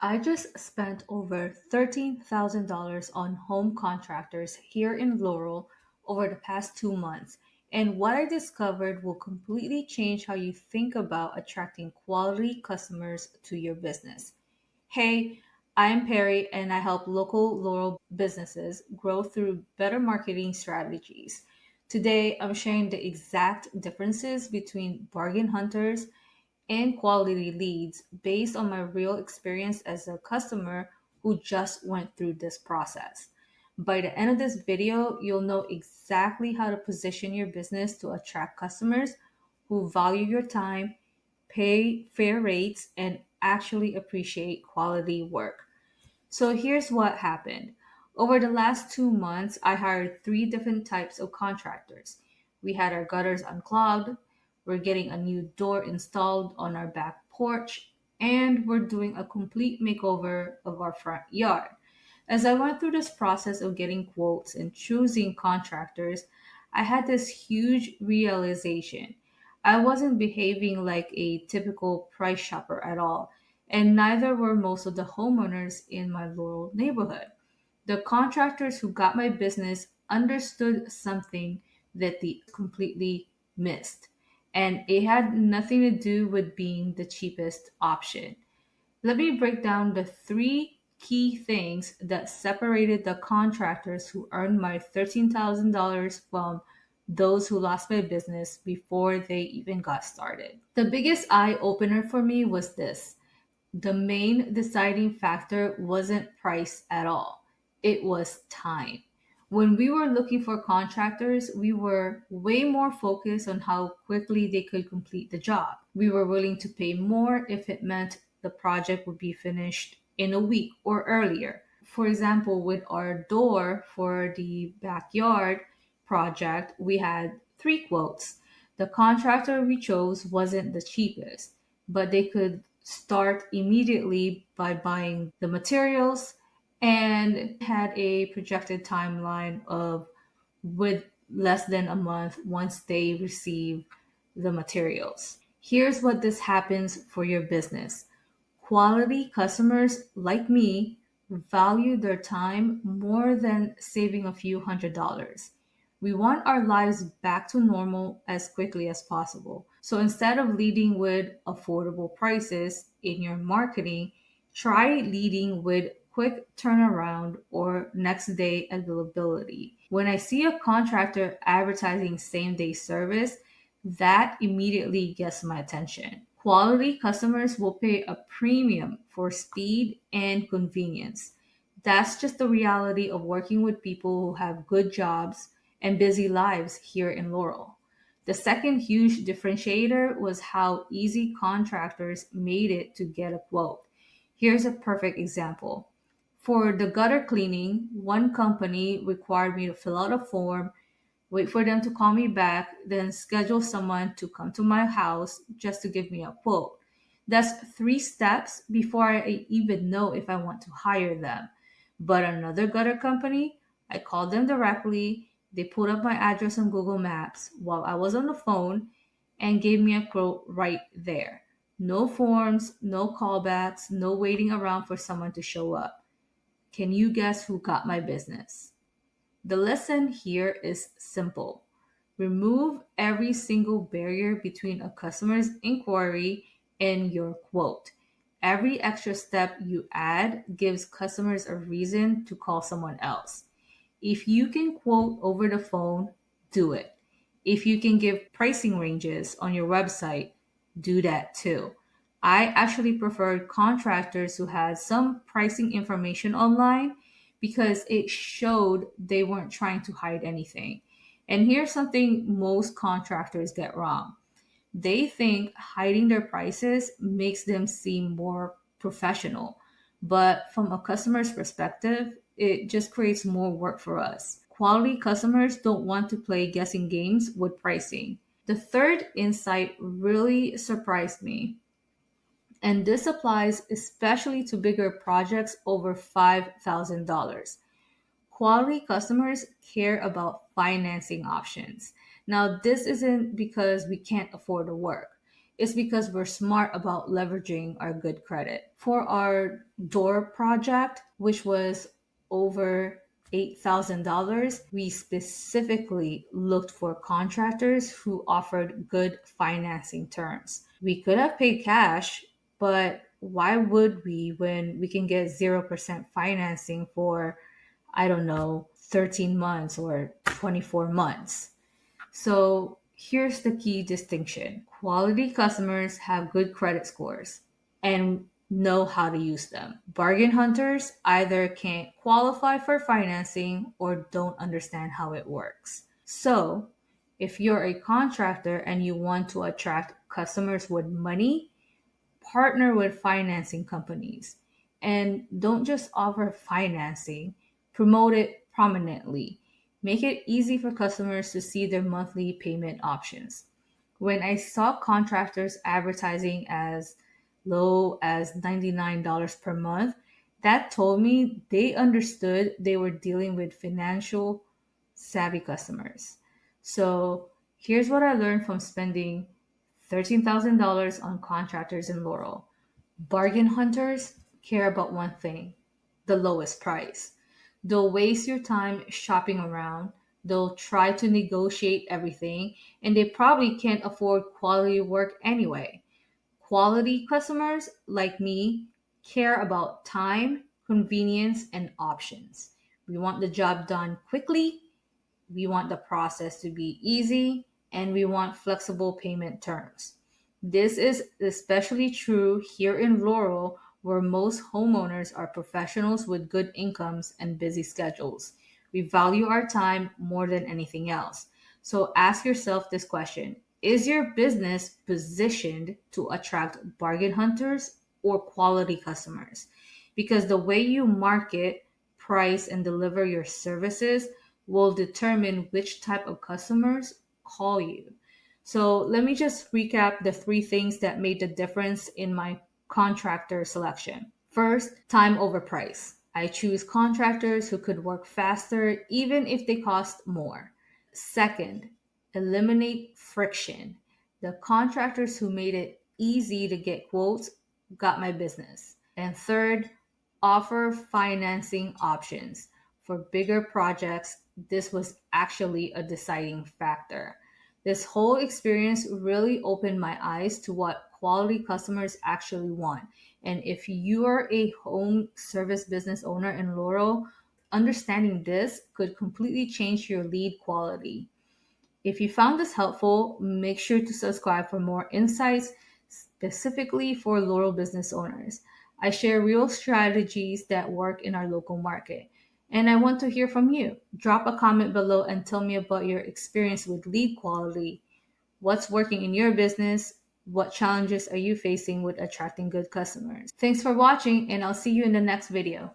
I just spent over $13,000 on home contractors here in Laurel over the past 2 months. And what I discovered will completely change how you think about attracting quality customers to your business. Hey, I'm Perry and I help local Laurel businesses grow through better marketing strategies. Today, I'm sharing the exact differences between bargain hunters and quality leads based on my real experience as a customer who just went through this process. By the end of this video, you'll know exactly how to position your business to attract customers who value your time, pay fair rates, and actually appreciate quality work. So here's what happened. Over the last 2 months, I hired three different types of contractors. We had our gutters unclogged, we're getting a new door installed on our back porch, and we're doing a complete makeover of our front yard. As I went through this process of getting quotes and choosing contractors, I had this huge realization. I wasn't behaving like a typical price shopper at all, and neither were most of the homeowners in my Laurel neighborhood. The contractors who got my business understood something that they completely missed, and it had nothing to do with being the cheapest option. Let me break down the three key things that separated the contractors who earned my $13,000 from those who lost my business before they even got started. The biggest eye opener for me was this: the main deciding factor wasn't price at all, it was time. When we were looking for contractors, we were way more focused on how quickly they could complete the job. We were willing to pay more if it meant the project would be finished in a week or earlier. For example, with our door for the backyard project, we had three quotes. The contractor we chose wasn't the cheapest, but they could start immediately by buying the materials and had a projected timeline of with less than a month once they receive the materials. Here's what this happens for your business. Quality customers like me value their time more than saving a few $100s. We want our lives back to normal as quickly as possible. So instead of leading with affordable prices in your marketing, try leading with quick turnaround or next day availability. When I see a contractor advertising same day service, that immediately gets my attention. Quality customers will pay a premium for speed and convenience. That's just the reality of working with people who have good jobs and busy lives here in Laurel. The second huge differentiator was how easy contractors made it to get a quote. Here's a perfect example. For the gutter cleaning, one company required me to fill out a form, wait for them to call me back, then schedule someone to come to my house just to give me a quote. That's three steps before I even know if I want to hire them. But another gutter company, I called them directly. They pulled up my address on Google Maps while I was on the phone and gave me a quote right there. No forms, no callbacks, no waiting around for someone to show up. Can you guess who got my business? The lesson here is simple. Remove every single barrier between a customer's inquiry and your quote. Every extra step you add gives customers a reason to call someone else. If you can quote over the phone, do it. If you can give pricing ranges on your website, do that too. I actually preferred contractors who had some pricing information online because it showed they weren't trying to hide anything. And here's something most contractors get wrong: they think hiding their prices makes them seem more professional. But from a customer's perspective, it just creates more work for us. Quality customers don't want to play guessing games with pricing. The third insight really surprised me, and this applies especially to bigger projects over $5,000. Quality customers care about financing options. Now, this isn't because we can't afford the work. It's because we're smart about leveraging our good credit. For our door project, which was over $8,000, we specifically looked for contractors who offered good financing terms. We could have paid cash, but why would we when we can get 0% financing for, I don't know, 13 months or 24 months? So here's the key distinction: quality customers have good credit scores and know how to use them. Bargain hunters either can't qualify for financing or don't understand how it works. So, if you're a contractor and you want to attract customers with money, partner with financing companies. And don't just offer financing, promote it prominently. Make it easy for customers to see their monthly payment options. When I saw contractors advertising as low as $99 per month, that told me they understood they were dealing with financial savvy customers. So here's what I learned from spending $13,000 on contractors in Laurel. Bargain hunters care about one thing: the lowest price. They'll waste your time shopping around, they'll try to negotiate everything, and they probably can't afford quality work anyway. Quality customers like me care about time, convenience, and options. We want the job done quickly, we want the process to be easy, and we want flexible payment terms. This is especially true here in Laurel, where most homeowners are professionals with good incomes and busy schedules. We value our time more than anything else. So ask yourself this question: is your business positioned to attract bargain hunters or quality customers? Because the way you market, price, and deliver your services will determine which type of customers call you. So let me just recap the three things that made the difference in my contractor selection. First, time over price. I choose contractors who could work faster even if they cost more. Second, eliminate friction. The contractors who made it easy to get quotes got my business. And third, offer financing options. For bigger projects, this was actually a deciding factor. This whole experience really opened my eyes to what quality customers actually want. And if you are a home service business owner in Laurel, understanding this could completely change your lead quality. If you found this helpful, make sure to subscribe for more insights specifically for Laurel business owners. I share real strategies that work in our local market. And I want to hear from you. Drop a comment below and tell me about your experience with lead quality. What's working in your business? What challenges are you facing with attracting good customers? Thanks for watching, and I'll see you in the next video.